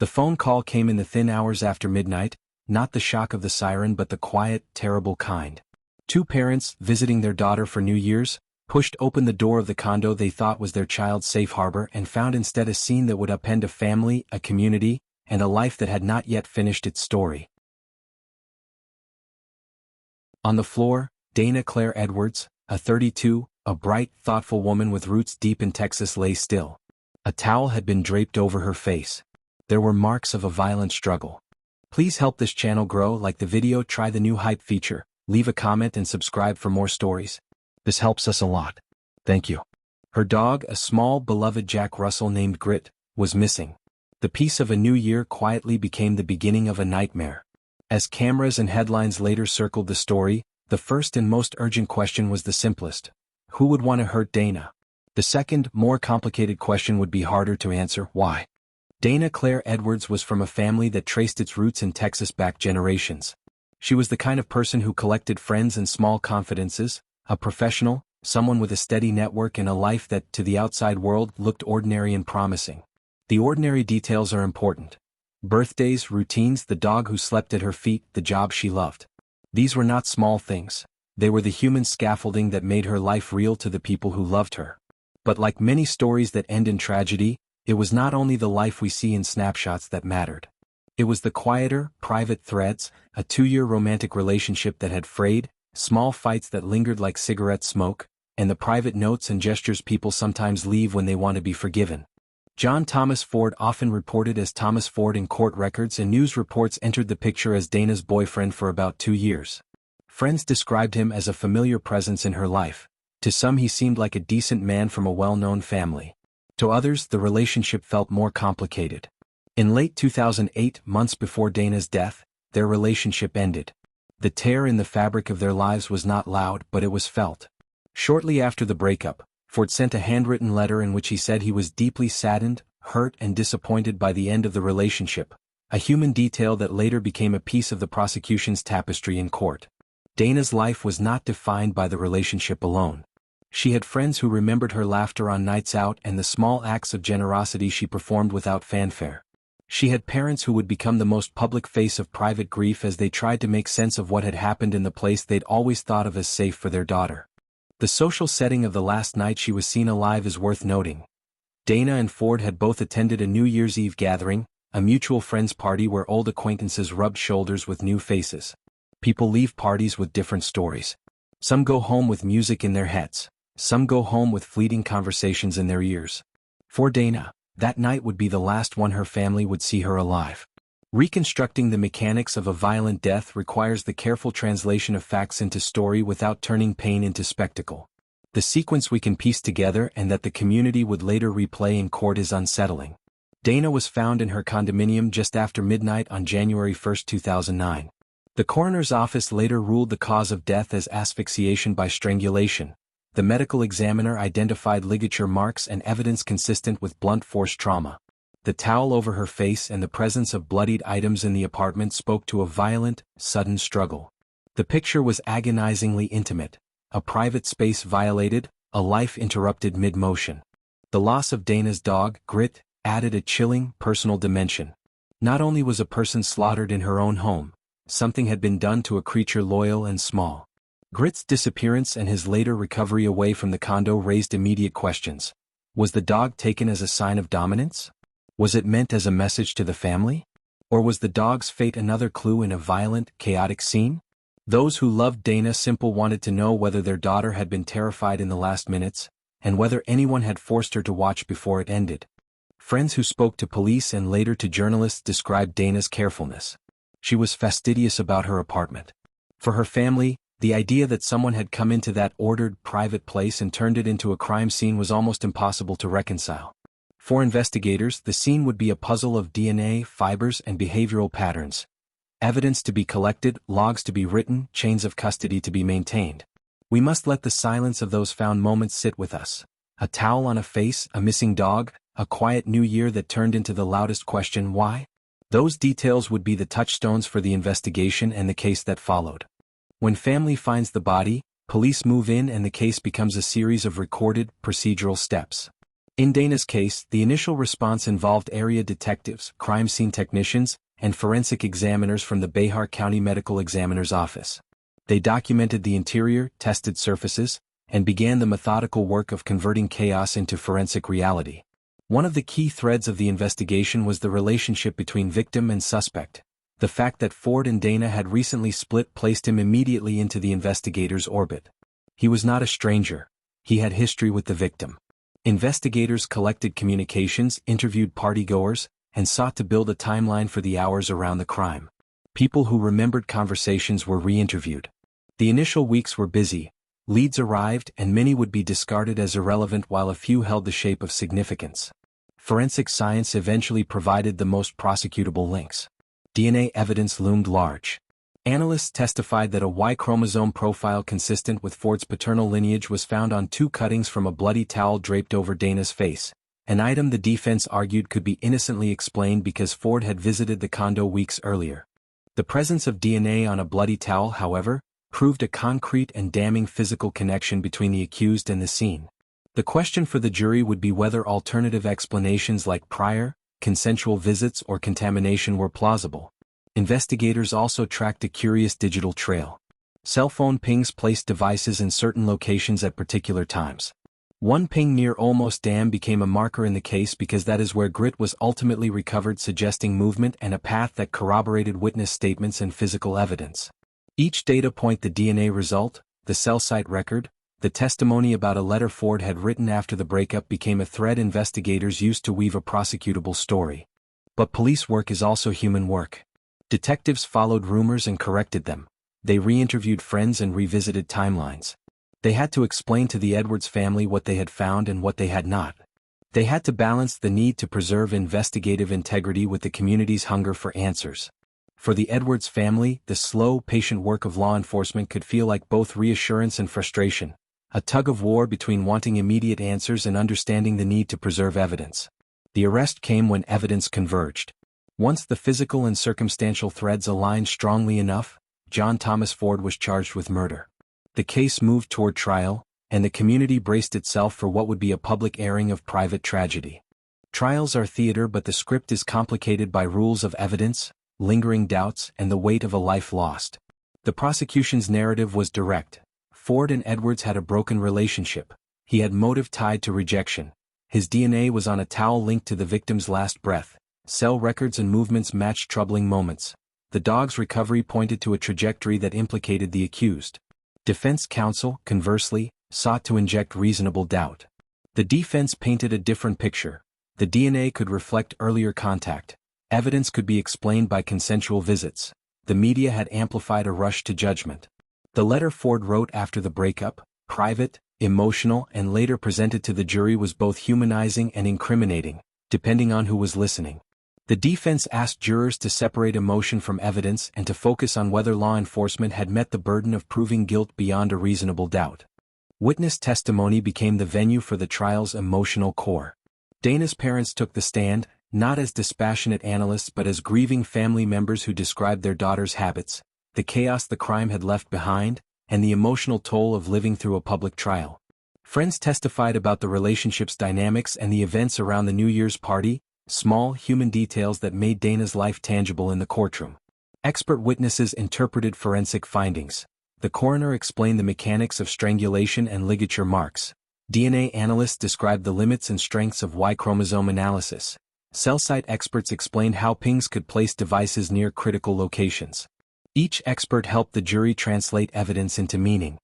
The phone call came in the thin hours after midnight, not the shock of the siren but the quiet, terrible kind. Two parents, visiting their daughter for New Year's, pushed open the door of the condo they thought was their child's safe harbor and found instead a scene that would upend a family, a community, and a life that had not yet finished its story. On the floor, Dana Clair Edwards, a 32, a bright, thoughtful woman with roots deep in Texas, lay still. A towel had been draped over her face. There were marks of a violent struggle. Please help this channel grow. Like the video, try the new hype feature, leave a comment and subscribe for more stories. This helps us a lot. Thank you. Her dog, a small, beloved Jack Russell named Grit, was missing. The peace of a new year quietly became the beginning of a nightmare. As cameras and headlines later circled the story, the first and most urgent question was the simplest. Who would want to hurt Dana? The second, more complicated question would be harder to answer. Why? Dana Clair Edwards was from a family that traced its roots in Texas back generations. She was the kind of person who collected friends and small confidences, a professional, someone with a steady network and a life that, to the outside world, looked ordinary and promising. The ordinary details are important. Birthdays, routines, the dog who slept at her feet, the job she loved. These were not small things. They were the human scaffolding that made her life real to the people who loved her. But like many stories that end in tragedy, it was not only the life we see in snapshots that mattered. It was the quieter, private threads, a 2-year romantic relationship that had frayed, small fights that lingered like cigarette smoke, and the private notes and gestures people sometimes leave when they want to be forgiven. John Thomas Ford, often reported as Thomas Ford in court records and news reports, entered the picture as Dana's boyfriend for about 2 years. Friends described him as a familiar presence in her life. To some he seemed like a decent man from a well-known family. To others the relationship felt more complicated. In late 2008, months before Dana's death, their relationship ended. The tear in the fabric of their lives was not loud, but it was felt. Shortly after the breakup, Ford sent a handwritten letter in which he said he was deeply saddened, hurt and disappointed by the end of the relationship, a human detail that later became a piece of the prosecution's tapestry in court. Dana's life was not defined by the relationship alone. She had friends who remembered her laughter on nights out and the small acts of generosity she performed without fanfare. She had parents who would become the most public face of private grief as they tried to make sense of what had happened in the place they'd always thought of as safe for their daughter. The social setting of the last night she was seen alive is worth noting. Dana and Ford had both attended a New Year's Eve gathering, a mutual friends party where old acquaintances rubbed shoulders with new faces. People leave parties with different stories. Some go home with music in their heads. Some go home with fleeting conversations in their ears. For Dana, that night would be the last one her family would see her alive. Reconstructing the mechanics of a violent death requires the careful translation of facts into story without turning pain into spectacle. The sequence we can piece together and that the community would later replay in court is unsettling. Dana was found in her condominium just after midnight on January 1, 2009. The coroner's office later ruled the cause of death as asphyxiation by strangulation. The medical examiner identified ligature marks and evidence consistent with blunt force trauma. The towel over her face and the presence of bloodied items in the apartment spoke to a violent, sudden struggle. The picture was agonizingly intimate, a private space violated, a life interrupted mid-motion. The loss of Dana's dog, Grit, added a chilling, personal dimension. Not only was a person slaughtered in her own home, something had been done to a creature loyal and small. Grit's disappearance and his later recovery away from the condo raised immediate questions. Was the dog taken as a sign of dominance? Was it meant as a message to the family? Or was the dog's fate another clue in a violent, chaotic scene? Those who loved Dana simply wanted to know whether their daughter had been terrified in the last minutes, and whether anyone had forced her to watch before it ended. Friends who spoke to police and later to journalists described Dana's carefulness. She was fastidious about her apartment. For her family, the idea that someone had come into that ordered, private place and turned it into a crime scene was almost impossible to reconcile. For investigators, the scene would be a puzzle of DNA, fibers, and behavioral patterns. Evidence to be collected, logs to be written, chains of custody to be maintained. We must let the silence of those found moments sit with us. A towel on a face, a missing dog, a quiet new year that turned into the loudest question, why? Those details would be the touchstones for the investigation and the case that followed. When family finds the body, police move in and the case becomes a series of recorded, procedural steps. In Dana's case, the initial response involved area detectives, crime scene technicians, and forensic examiners from the Behar County Medical Examiner's Office. They documented the interior, tested surfaces, and began the methodical work of converting chaos into forensic reality. One of the key threads of the investigation was the relationship between victim and suspect. The fact that Ford and Dana had recently split placed him immediately into the investigators' orbit. He was not a stranger. He had history with the victim. Investigators collected communications, interviewed partygoers, and sought to build a timeline for the hours around the crime. People who remembered conversations were re-interviewed. The initial weeks were busy. Leads arrived and many would be discarded as irrelevant while a few held the shape of significance. Forensic science eventually provided the most prosecutable links. DNA evidence loomed large. Analysts testified that a Y-chromosome profile consistent with Ford's paternal lineage was found on 2 cuttings from a bloody towel draped over Dana's face, an item the defense argued could be innocently explained because Ford had visited the condo weeks earlier. The presence of DNA on a bloody towel, however, proved a concrete and damning physical connection between the accused and the scene. The question for the jury would be whether alternative explanations like prior, consensual visits or contamination were plausible. Investigators also tracked a curious digital trail. Cell phone pings placed devices in certain locations at particular times. One ping near Olmos Dam became a marker in the case because that is where grit was ultimately recovered, suggesting movement and a path that corroborated witness statements and physical evidence. Each data point, the DNA result, the cell site record, the testimony about a letter Ford had written after the breakup became a thread investigators used to weave a prosecutable story. But police work is also human work. Detectives followed rumors and corrected them. They re-interviewed friends and revisited timelines. They had to explain to the Edwards family what they had found and what they had not. They had to balance the need to preserve investigative integrity with the community's hunger for answers. For the Edwards family, the slow, patient work of law enforcement could feel like both reassurance and frustration, a tug-of-war between wanting immediate answers and understanding the need to preserve evidence. The arrest came when evidence converged. Once the physical and circumstantial threads aligned strongly enough, John Thomas Ford was charged with murder. The case moved toward trial, and the community braced itself for what would be a public airing of private tragedy. Trials are theater, but the script is complicated by rules of evidence, lingering doubts, and the weight of a life lost. The prosecution's narrative was direct. Ford and Edwards had a broken relationship. He had motive tied to rejection. His DNA was on a towel linked to the victim's last breath. Cell records and movements matched troubling moments. The dog's recovery pointed to a trajectory that implicated the accused. Defense counsel, conversely, sought to inject reasonable doubt. The defense painted a different picture. The DNA could reflect earlier contact. Evidence could be explained by consensual visits. The media had amplified a rush to judgment. The letter Ford wrote after the breakup, private, emotional, and later presented to the jury, was both humanizing and incriminating, depending on who was listening. The defense asked jurors to separate emotion from evidence and to focus on whether law enforcement had met the burden of proving guilt beyond a reasonable doubt. Witness testimony became the venue for the trial's emotional core. Dana's parents took the stand, not as dispassionate analysts but as grieving family members who described their daughter's habits, the chaos the crime had left behind, and the emotional toll of living through a public trial. Friends testified about the relationship's dynamics and the events around the New Year's party, small human details that made Dana's life tangible in the courtroom. Expert witnesses interpreted forensic findings. The coroner explained the mechanics of strangulation and ligature marks. DNA analysts described the limits and strengths of Y-chromosome analysis. Cell site experts explained how pings could place devices near critical locations. Each expert helped the jury translate evidence into meaning.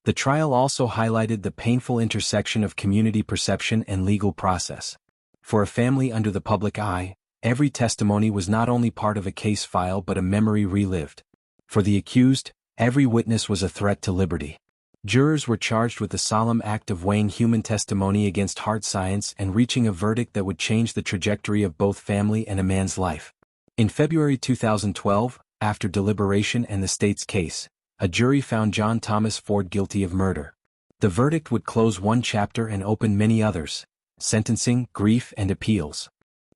The trial also highlighted the painful intersection of community perception and legal process. For a family under the public eye, every testimony was not only part of a case file but a memory relived. For the accused, every witness was a threat to liberty. Jurors were charged with the solemn act of weighing human testimony against hard science and reaching a verdict that would change the trajectory of both family and a man's life. In February 2012, after deliberation and the state's case, a jury found John Thomas Ford guilty of murder. The verdict would close one chapter and open many others: sentencing, grief, and appeals.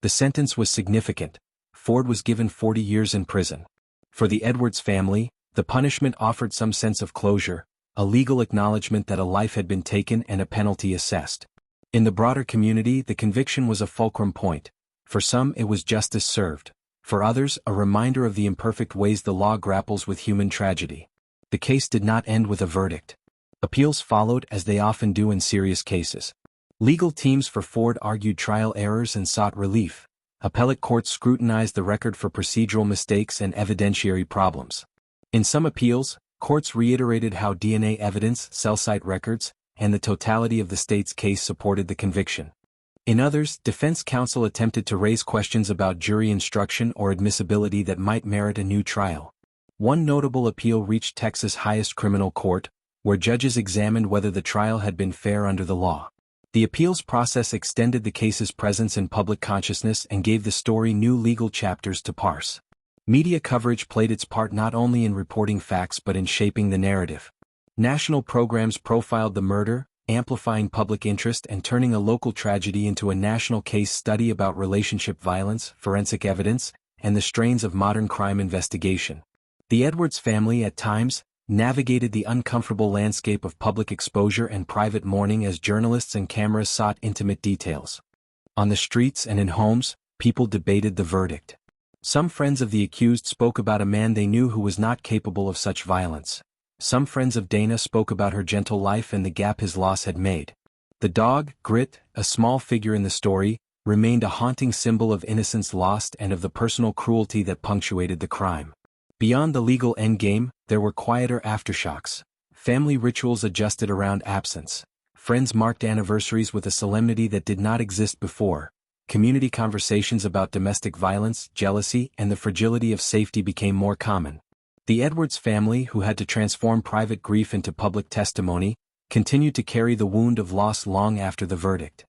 The sentence was significant. Ford was given 40 years in prison. For the Edwards family, the punishment offered some sense of closure, a legal acknowledgement that a life had been taken and a penalty assessed. In the broader community, the conviction was a fulcrum point. For some, it was justice served. For others, a reminder of the imperfect ways the law grapples with human tragedy. The case did not end with a verdict. Appeals followed, as they often do in serious cases. Legal teams for Ford argued trial errors and sought relief. Appellate courts scrutinized the record for procedural mistakes and evidentiary problems. In some appeals, courts reiterated how DNA evidence, cell site records, and the totality of the state's case supported the conviction. In others, defense counsel attempted to raise questions about jury instruction or admissibility that might merit a new trial. One notable appeal reached Texas' highest criminal court, where judges examined whether the trial had been fair under the law. The appeals process extended the case's presence in public consciousness and gave the story new legal chapters to parse. Media coverage played its part not only in reporting facts but in shaping the narrative. National programs profiled the murder, amplifying public interest and turning a local tragedy into a national case study about relationship violence, forensic evidence, and the strains of modern crime investigation. The Edwards family, at times, navigated the uncomfortable landscape of public exposure and private mourning as journalists and cameras sought intimate details. On the streets and in homes, people debated the verdict. Some friends of the accused spoke about a man they knew who was not capable of such violence. Some friends of Dana spoke about her gentle life and the gap his loss had made. The dog, Grit, a small figure in the story, remained a haunting symbol of innocence lost and of the personal cruelty that punctuated the crime. Beyond the legal endgame, there were quieter aftershocks. Family rituals adjusted around absence. Friends marked anniversaries with a solemnity that did not exist before. Community conversations about domestic violence, jealousy, and the fragility of safety became more common. The Edwards family, who had to transform private grief into public testimony, continued to carry the wound of loss long after the verdict.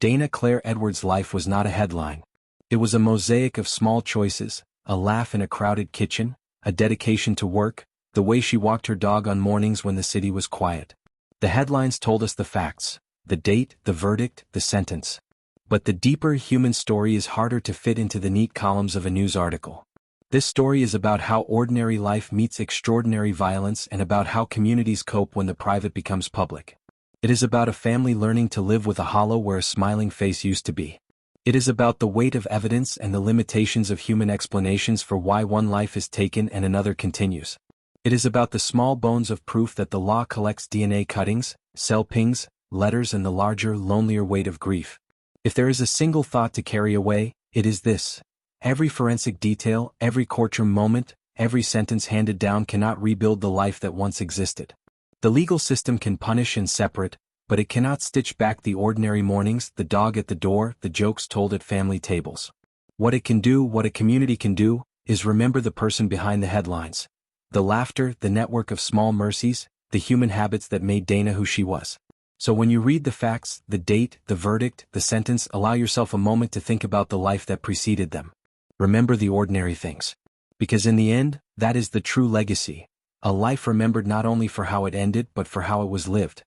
Dana Clair Edwards' life was not a headline. It was a mosaic of small choices, a laugh in a crowded kitchen, a dedication to work, the way she walked her dog on mornings when the city was quiet. The headlines told us the facts, the date, the verdict, the sentence. But the deeper human story is harder to fit into the neat columns of a news article. This story is about how ordinary life meets extraordinary violence and about how communities cope when the private becomes public. It is about a family learning to live with a hollow where a smiling face used to be. It is about the weight of evidence and the limitations of human explanations for why one life is taken and another continues. It is about the small bones of proof that the law collects: DNA cuttings, cell pings, letters, and the larger, lonelier weight of grief. If there is a single thought to carry away, it is this. Every forensic detail, every courtroom moment, every sentence handed down cannot rebuild the life that once existed. The legal system can punish and separate, but it cannot stitch back the ordinary mornings, the dog at the door, the jokes told at family tables. What it can do, what a community can do, is remember the person behind the headlines. The laughter, the network of small mercies, the human habits that made Dana who she was. So when you read the facts, the date, the verdict, the sentence, allow yourself a moment to think about the life that preceded them. Remember the ordinary things. Because in the end, that is the true legacy. A life remembered not only for how it ended but for how it was lived.